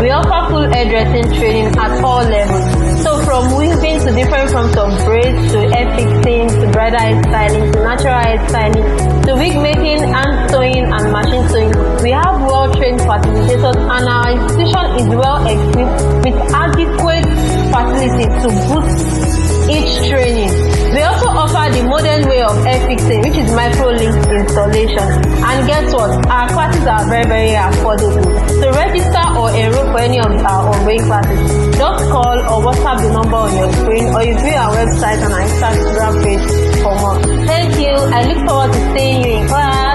We offer full hairdressing training at all levels. So from weaving to different forms of braids, to hair fixing, to bridal hairstyling, to natural hairstyling, to wig making, hand sewing and machine sewing. We have well-trained facilitators, and our institution is well equipped with adequate facilities to boost each training. We also offer the modern way of hair fixing, which is micro-link installation. And guess what? Our classes are very, very affordable. To register or enroll for any of our ongoing classes, just call or WhatsApp the number on your screen, or you view our website and our Instagram page for more. Thank you. I look forward to seeing you in class.